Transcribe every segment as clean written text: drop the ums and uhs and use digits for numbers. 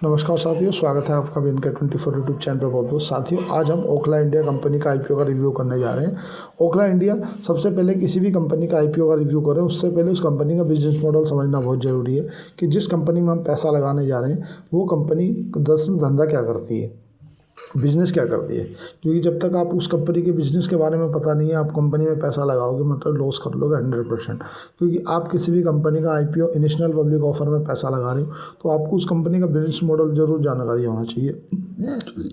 नमस्कार साथियों, स्वागत है आपका BNK24 यूट्यूब चैनल पर। बहुत बहुत साथियों, आज हम ओखला इंडिया कंपनी का आईपीओ का रिव्यू करने जा रहे हैं। ओखला इंडिया, सबसे पहले किसी भी कंपनी का आईपीओ का रिव्यू करें उससे पहले उस कंपनी का बिजनेस मॉडल समझना बहुत ज़रूरी है कि जिस कंपनी में हम पैसा लगाने जा रहे हैं वो कंपनी दरअसल धंधा क्या करती है, बिज़नेस क्या करती है। क्योंकि जब तक आप उस कंपनी के बिज़नेस के बारे में पता नहीं है, आप कंपनी में पैसा लगाओगे मतलब लॉस कर लोगे 100%। क्योंकि आप किसी भी कंपनी का आईपीओ इनिशियल पब्लिक ऑफर में पैसा लगा रहे हो तो आपको उस कंपनी का बिजनेस मॉडल जरूर जानकारी होना चाहिए।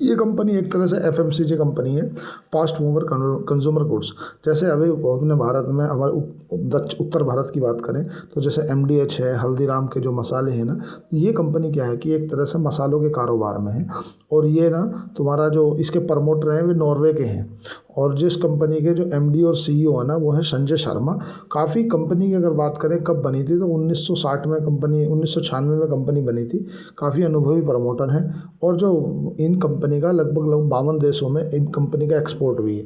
ये कंपनी एक तरह से एफएमसीजी कंपनी है, फास्ट मूवर कंज्यूमर गुड्स। जैसे अभी अपने भारत में, हमारे उत्तर भारत की बात करें तो जैसे एमडीएच है, हल्दीराम के जो मसाले हैं ना, ये कंपनी क्या है कि एक तरह से मसालों के कारोबार में है। और ये ना तुम्हारा जो इसके प्रमोटर हैं वे नॉर्वे के हैं। और जिस कंपनी के जो एमडी और सीईओ है ना वो है संजय शर्मा। काफ़ी कंपनी की अगर बात करें कब बनी थी तो 1960 में कंपनी, 1996 में कंपनी बनी थी। काफ़ी अनुभवी प्रमोटर हैं। और जो इन कंपनी का लगभग 52 देशों में इन कंपनी का एक्सपोर्ट भी है।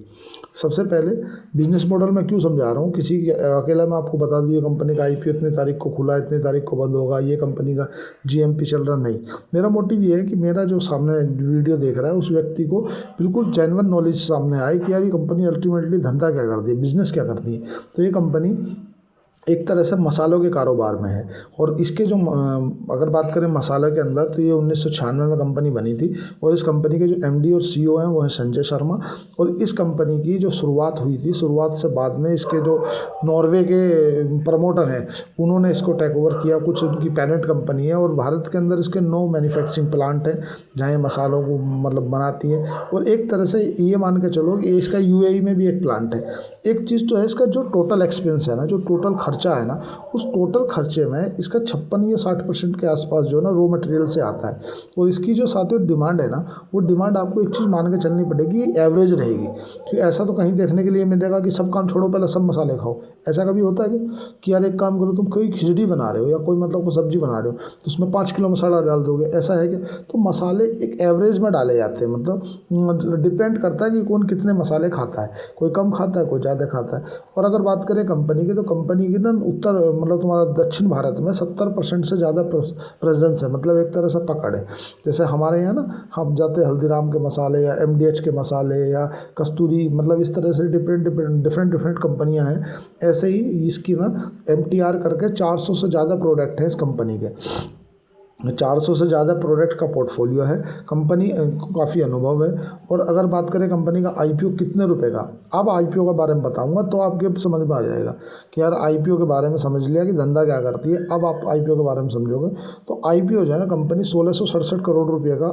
सबसे पहले बिजनेस मॉडल मैं क्यों समझा रहा हूँ, किसी अकेला मैं आपको बता दूँ ये कंपनी का आईपीओ इतनी तारीख को खुला, इतनी तारीख को बंद होगा, ये कंपनी का जीएमपी चल रहा, नहीं। मेरा मोटिव ये है कि मेरा जो सामने वीडियो देख रहा है उस व्यक्ति को बिल्कुल जेन्युइन नॉलेज सामने आए कि यार ये कंपनी अल्टीमेटली धंधा क्या करती है, बिजनेस क्या करती है। तो ये कंपनी एक तरह से मसालों के कारोबार में है। और इसके जो अगर बात करें मसाला के अंदर तो ये 1996 में कंपनी बनी थी। और इस कंपनी के जो एमडी और सीईओ हैं वो है संजय शर्मा। और इस कंपनी की जो शुरुआत हुई थी, शुरुआत से बाद में इसके जो नॉर्वे के प्रमोटर हैं उन्होंने इसको टेक ओवर किया। कुछ उनकी पेरेंट कंपनी है और भारत के अंदर इसके 9 मैन्युफैक्चरिंग प्लांट हैं जहाँ ये मसालों को मतलब बनाती है। और एक तरह से ये मान के चलो कि इसका यूएई में भी एक प्लांट है। एक चीज़ तो है, इसका जो टोटल एक्सपेंस है ना, जो टोटल खर्चा है ना, उस टोटल खर्चे में इसका 56 या 60% के आसपास जो है ना रॉ मटेरियल से आता है। और इसकी जो साथियों डिमांड है ना, वो डिमांड आपको एक चीज़ मान के चलनी पड़ेगी, एवरेज रहेगी। क्योंकि ऐसा तो कहीं देखने के लिए मिलेगा कि सब काम छोड़ो पहले सब मसाले खाओ। ऐसा कभी होता है कि यार एक काम करो, तुम कोई खिचड़ी बना रहे हो या कोई मतलब कोई सब्जी बना रहे हो तो उसमें 5 किलो मसाला डाल दोगे, ऐसा है कि तो मसाले एक एवरेज में डाले जाते हैं। मतलब डिपेंड करता है कि कौन कितने मसाले खाता है, कोई कम खाता है, कोई ज़्यादा खाता है। और अगर बात करें कंपनी की तो कंपनी की ना उत्तर मतलब तुम्हारा दक्षिण भारत में 70% से ज़्यादा प्रेजेंस है, मतलब एक तरह से पकड़ है। जैसे हमारे यहाँ ना हम जाते हल्दीराम के मसाले या एमडीएच के मसाले या कस्तूरी, मतलब इस तरह से डिफरेंट कंपनियाँ हैं। ऐसे ही इसकी ना एमटीआर करके 400 से ज़्यादा प्रोडक्ट है इस कंपनी के। 400 से ज़्यादा प्रोडक्ट का पोर्टफोलियो है। कंपनी को काफ़ी अनुभव है। और अगर बात करें कंपनी का आईपीओ कितने रुपए का, अब आईपीओ के बारे में बताऊंगा तो आपके समझ में आ जाएगा कि यार आईपीओ के बारे में समझ लिया कि धंधा क्या करती है। अब आप आईपीओ के बारे में समझोगे तो आईपीओ जो है ना, कंपनी 1667 करोड़ रुपये का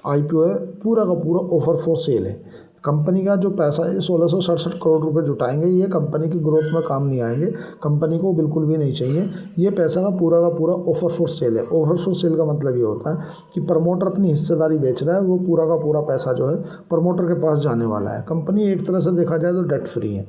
आईपीओ है, पूरा का पूरा ऑफर फॉर सेल है। कंपनी का जो पैसा है 1667 करोड़ रुपए जुटाएंगे, ये कंपनी की ग्रोथ में काम नहीं आएंगे, कंपनी को बिल्कुल भी नहीं चाहिए। ये पैसा का पूरा ऑफर फॉर सेल है। ऑफर फॉर सेल का मतलब ये होता है कि प्रमोटर अपनी हिस्सेदारी बेच रहा है, वो पूरा का पूरा पैसा जो है प्रमोटर के पास जाने वाला है। कंपनी एक तरह से देखा जाए तो डेट फ्री है।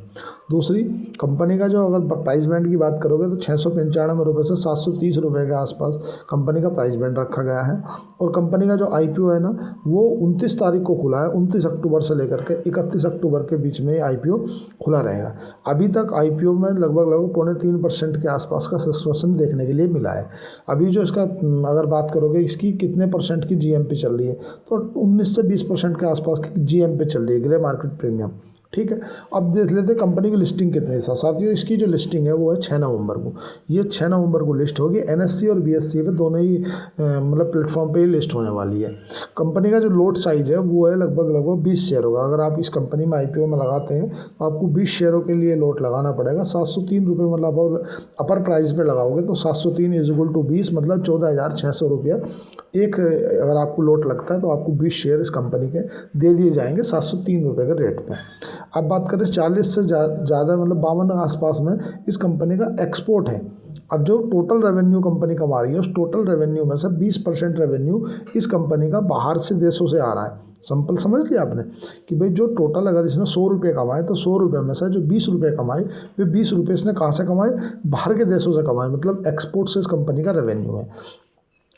दूसरी, कंपनी का जो अगर प्राइस बैंड की बात करोगे तो 695 रुपये से 730 रुपये के आसपास कंपनी का प्राइस बैंड रखा गया है। और कंपनी का जो आईपीओ है ना वो 29 तारीख को खुला है, 29 अक्टूबर से लेकर के 31 अक्टूबर के बीच में आईपीओ खुला रहेगा। अभी तक आईपीओ में लगभग 3.25% के आसपास का सब्सक्रिप्शन देखने के लिए मिला है। अभी जो इसका अगर बात करोगे इसकी कितने परसेंट की जीएमपी चल रही है तो 19 से 20% के आसपास की जीएमपी चल रही है, ग्रे मार्केट प्रीमियम। ठीक है, अब देख लेते हैं कंपनी की लिस्टिंग कितने था। साथियों, इसकी जो लिस्टिंग है वो है 6 नवंबर को। ये 6 नवंबर को लिस्ट होगी। एनएससी और बीएससी पे दोनों ही मतलब प्लेटफॉर्म पे ही लिस्ट होने वाली है। कंपनी का जो लोट साइज है वो है लगभग 20 शेयरों का। अगर आप इस कंपनी में आईपीओ में लगाते हैं तो आपको 20 शेयरों के लिए लोट लगाना पड़ेगा। 703 रुपये, मतलब और अपर प्राइस पे लगाओगे तो 703 = 20, मतलब 14,600 रुपया एक। अगर आपको लोट लगता है तो आपको 20 शेयर इस कंपनी के दे दिए जाएंगे 703 रुपये के रेट पे। अब बात करें 40 से ज़्यादा, मतलब 52 के आसपास में इस कंपनी का एक्सपोर्ट है। अब जो टोटल रेवेन्यू कंपनी कमा रही है उस टोटल रेवेन्यू में से 20% रेवेन्यू इस कंपनी का बाहर से देशों से आ रहा है। सिंपल समझ लिया आपने कि भाई जो टोटल अगर इसने 100 रुपये कमाए तो 100 रुपये में से जो 20 रुपये कमाए वे 20 रुपये इसने कहाँ से कमाए, बाहर के देशों से कमाए। मतलब एक्सपोर्ट से इस कंपनी का रेवेन्यू है।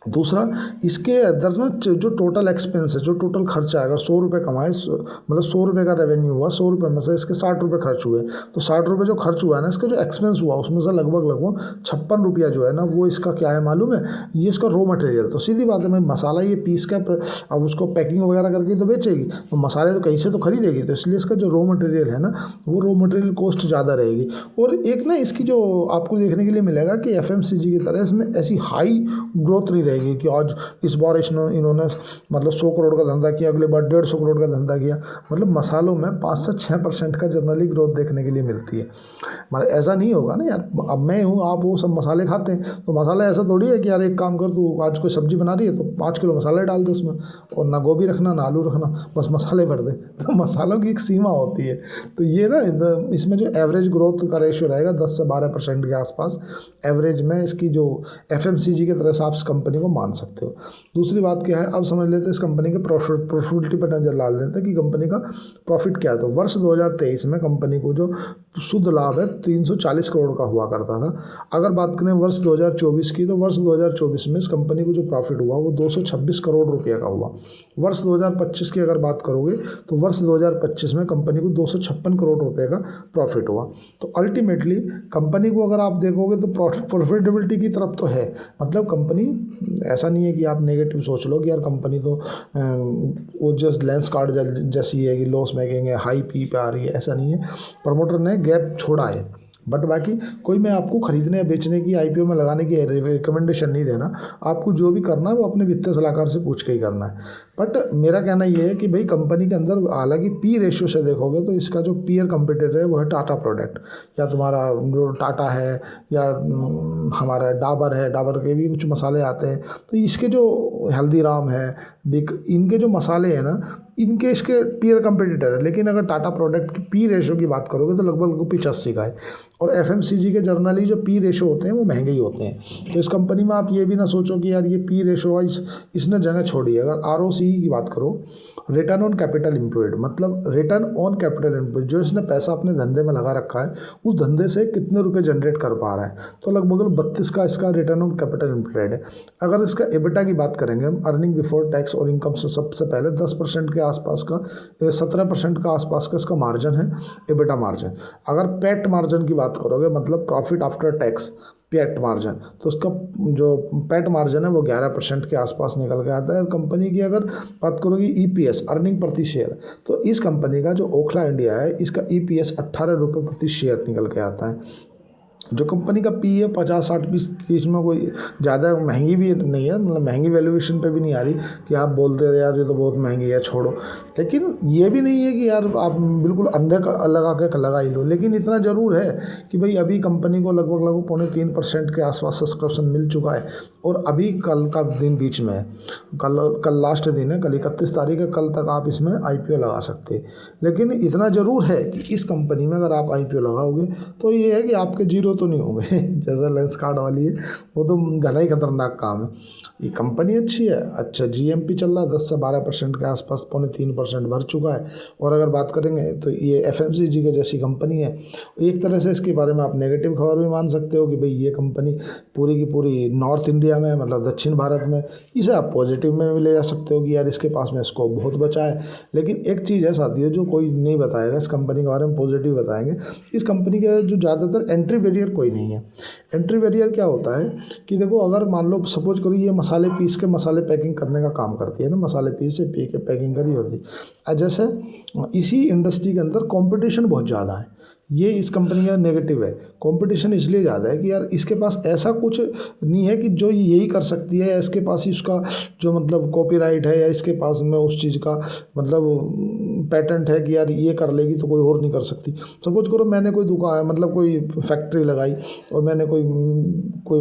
दूसरा, इसके अंदर ना जो टोटल एक्सपेंस है, जो टोटल खर्चा है, अगर 100 रुपये कमाए, मतलब 100 रुपये का रेवेन्यू हुआ, 100 रुपये में से इसके 60 रुपये खर्च हुए, तो 60 रुपये जो खर्च हुआ है ना, इसका जो एक्सपेंस हुआ उसमें से लगभग 56 रुपया जो है ना, वो इसका क्या है मालूम है, ये इसका रॉ मटेरियल। तो सीधी बात है, मैं मसाला ये पीस का अब उसको पैकिंग वगैरह करके तो बेचेगी, तो मसाले तो कहीं से तो खरीदेगी, तो इसलिए इसका जो रॉ मटेरियल है ना, वो रॉ मटेरियल कॉस्ट ज़्यादा रहेगी। और एक ना इसकी जो आपको देखने के लिए मिलेगा कि FMCG की तरह इसमें ऐसी हाई ग्रोथ नहीं रहेगी कि आज इस बार इन्होंने मतलब 100 करोड़ का धंधा किया, अगले बार 150 करोड़ का धंधा किया। मतलब मसालों में 5 से 6% का जनरली ग्रोथ देखने के लिए मिलती है। मतलब ऐसा नहीं होगा ना यार, अब मैं हूँ, आप वो सब मसाले खाते हैं, तो मसाला ऐसा थोड़ी है कि यार एक काम कर, तू आज कोई सब्जी बना रही है तो 5 किलो मसाले डाल दे उसमें, और ना गोभी रखना ना आलू रखना, बस मसाले भर दे। तो मसालों की एक सीमा होती है। तो ये ना इसमें जो एवरेज ग्रोथ का रेशियो रहेगा 10 से 12% के आसपास एवरेज में इसकी जो FMCG की तरह से आप इस कंपनी को मान सकते हो। दूसरी बात क्या है, अब समझ लेते हैं इस कंपनी के प्रॉफिटिबिलिटी पर नजर डाल देते हैं कि कंपनी का प्रॉफिट क्या है। तो वर्ष 2023 में कंपनी को जो शुद्ध लाभ है 340 करोड़ का हुआ करता था। अगर बात करें वर्ष 2024 की, तो वर्ष 2024 में इस कंपनी को जो प्रॉफिट हुआ वो 226 करोड़ रुपये का हुआ। वर्ष 2025 की अगर बात करोगे तो वर्ष 2025 में कंपनी को 256 करोड़ रुपये का प्रॉफिट हुआ। तो अल्टीमेटली कंपनी को अगर आप देखोगे तो प्रॉफिटेबिलिटी की तरफ तो है। मतलब कंपनी, ऐसा नहीं है कि आप नेगेटिव सोच लो कि यार कंपनी तो वो जस्ट लेंस कार्ड जैसी है कि लॉस मेकिंग है, हाई पी पे आ रही है, ऐसा नहीं है। प्रमोटर ने गैप छोड़ा है, बट बाकी कोई मैं आपको खरीदने या बेचने की IPO में लगाने की रिकमेंडेशन नहीं देना। आपको जो भी करना है वो अपने वित्तीय सलाहकार से पूछ के ही करना है। बट मेरा कहना ये है कि भाई कंपनी के अंदर हालांकि P रेशियो से देखोगे तो इसका जो पीयर कंपटीटर है वो है टाटा प्रोडक्ट, या तुम्हारा जो टाटा है, या हमारा डाबर है, डाबर के भी कुछ मसाले आते हैं। तो इसके जो हल्दीराम है, इनके जो मसाले हैं ना, इनके इसके पीयर कंपटीटर है। लेकिन अगर टाटा प्रोडक्ट की P रेशियो की बात करोगे तो लगभग 85 का है, और FMCG के जर्नली जो P रेशियो होते हैं वो महंगे ही होते हैं। तो इस कंपनी में आप ये भी ना सोचो कि यार ये P रेशियो वाइज इसने जगह छोड़ी है। अगर ROCE की बात करो, रिटर्न ऑन कैपिटल एम्प्लॉयड, मतलब रिटर्न ऑन कैपिटल एम्प्लॉयड, जो इसने पैसा अपने धंधे में लगा रखा है उस धंधे से कितने रुपए जनरेट कर पा रहा है, तो लगभग 32 का इसका रिटर्न ऑन कैपिटल एम्प्लॉयड है। अगर इसका EBITDA की बात करेंगे हम, अर्निंग बिफोर टैक्स और इनकम से सबसे पहले 10% के आसपास का, 17% का आसपास का इसका मार्जिन है, EBITDA मार्जिन। अगर पैट मार्जिन की बात करोगे, मतलब profit after tax, PAT margin, तो उसका जो पैट मार्जिन है वो 11% के आसपास निकल के आता है। और कंपनी की अगर बात करोगे EPS, अर्निंग प्रति शेयर, तो इस कंपनी का जो ओखला इंडिया है इसका EPS 18 रुपये प्रति शेयर निकल के आता है। जो कंपनी का P है 50-60 बीच में कोई ज़्यादा महंगी भी नहीं है, मतलब महंगी वैल्यूएशन पे भी नहीं आ रही कि आप बोलते हैं यार ये तो बहुत महंगी है छोड़ो। लेकिन ये भी नहीं है कि यार आप बिल्कुल अंधे लगा के लगा ही लो। लेकिन इतना ज़रूर है कि भाई अभी कंपनी को लगभग 3.25% के आसपास सब्सक्रिप्शन मिल चुका है, और अभी कल का दिन बीच में है, कल लास्ट दिन है, कल 31 तारीख है, कल तक आप इसमें IPO लगा सकते हैं। लेकिन इतना ज़रूर है कि इस कंपनी में अगर आप IPO लगाओगे तो ये है कि आपके जीरो तो नहीं होंगे जैसा लेंस कार्ड वाली है, वो तो घना ही खतरनाक काम है। ये कंपनी अच्छी है, अच्छा GMP चल रहा है, 10 से 12% के आसपास, 3.25% भर चुका है। और अगर बात करेंगे तो ये FMCG के जैसी कंपनी है। एक तरह से इसके बारे में आप नेगेटिव खबर भी मान सकते हो कि भाई ये कंपनी पूरी की पूरी नॉर्थ इंडिया में, मतलब दक्षिण भारत में, इसे आप पॉजिटिव में भी ले जा सकते हो कि यार इसके पास में स्कोप बहुत बचा है। लेकिन एक चीज़ है साथियों जो कोई नहीं बताएगा, इस कंपनी के बारे में पॉजिटिव बताएंगे, इस कंपनी के जो ज़्यादातर एंट्री बैरियर कोई नहीं है। एंट्री बैरियर क्या होता है कि देखो, अगर मान लो सपोज करो ये मसाले पीस के मसाले पैकिंग करने का काम करती है ना, मसाले पीस से पी के पैकिंग करी होती है। जैसे इसी इंडस्ट्री के अंदर कंपटीशन बहुत ज़्यादा है, ये इस कंपनी का नेगेटिव है। कंपटीशन इसलिए ज़्यादा है कि यार इसके पास ऐसा कुछ नहीं है कि जो यही कर सकती है, या इसके पास इसका जो मतलब कॉपीराइट है, या इसके पास में उस चीज़ का मतलब पेटेंट है कि यार ये कर लेगी तो कोई और नहीं कर सकती। सपोज करो मैंने कोई दुकान, मतलब कोई फैक्ट्री लगाई, और मैंने कोई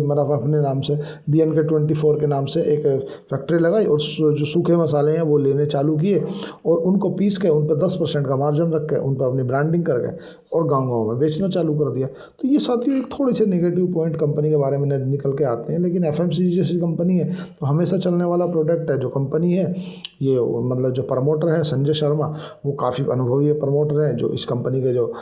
मतलब अपने नाम से BNK24 के नाम से एक फैक्ट्री लगाई, और जो सूखे मसाले हैं वो लेने चालू किए, और उनको पीस के उन पर 10% का मार्जिन रख के उन पर अपनी ब्रांडिंग कर गए और गाँव में बेचना चालू कर दिया। तो ये साथियों एक थोड़े से नेगेटिव पॉइंट कंपनी के बारे में निकल के आते हैं। लेकिन FMCG जैसी कंपनी है तो हमेशा चलने वाला प्रोडक्ट है। जो कंपनी है ये, मतलब जो प्रमोटर है संजय शर्मा, वो काफ़ी अनुभवी प्रमोटर हैं। जो इस कंपनी के जो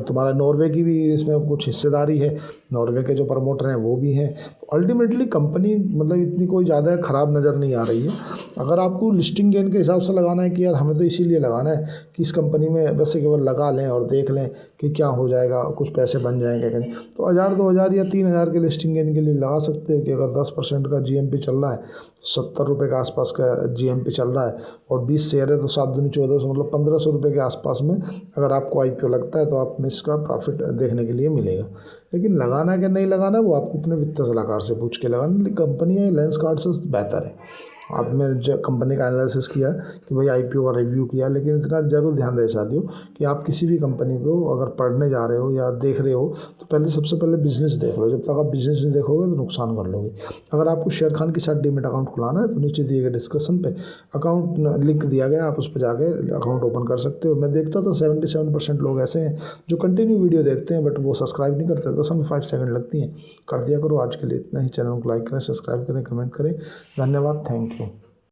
तुम्हारा नॉर्वे की भी इसमें कुछ हिस्सेदारी है, नॉर्वे के जो प्रमोटर हैं वो भी हैं। तो अल्टीमेटली कंपनी मतलब इतनी कोई ज़्यादा ख़राब नज़र नहीं आ रही है। अगर आपको लिस्टिंग गेन के हिसाब से लगाना है कि यार हमें तो इसीलिए लगाना है कि इस कंपनी में बस केवल लगा लें और देख लें कि क्या हो जाएगा, कुछ पैसे बन जाएंगे कहीं, तो 1000 2000 या 3000 के लिस्टिंग गेन के लिए लगा सकते हो कि अगर 10% का जीएमपी चल रहा है, 70 रुपये के आसपास का जीएमपी चल रहा है और 20 शेयर है तो 7 दूनी 1400 मतलब 1500 रुपये के आसपास में अगर आपको आईपीओ लगता है तो आप में इसका प्रॉफिट देखने के लिए मिलेगा। लेकिन लगाना है कि नहीं लगाना वो आपको अपने वित्तीय सलाहकार से पूछ के लगाना। कंपनी है लेंसकार्ट से बेहतर है। आपने जब कंपनी का एनालिसिस किया कि भाई आईपीओ का रिव्यू किया, लेकिन इतना ज़रूर ध्यान रहे साथियों कि आप किसी भी कंपनी को अगर पढ़ने जा रहे हो या देख रहे हो तो पहले सबसे पहले बिज़नेस देख लो। जब तक आप बिज़नेस नहीं देखोगे तो नुकसान कर लोगे। अगर आपको शेर खान के साथ डीमेट अकाउंट खुलाना है तो नीचे दिए गए डिस्क्रिप्शन पे अकाउंट लिंक दिया गया, आप उस पर जाके अकाउंट ओपन कर सकते हो। मैं देखता तो 77% लोग ऐसे हैं जो कंटिन्यू वीडियो देखते हैं बट वो सब्सक्राइब नहीं करते, 5 सेकंड लगती हैं। कर दिया करो। आज के लिए इतना ही। चैनल को लाइक करें, सब्सक्राइब करें, कमेंट करें। धन्यवाद, थैंक यू।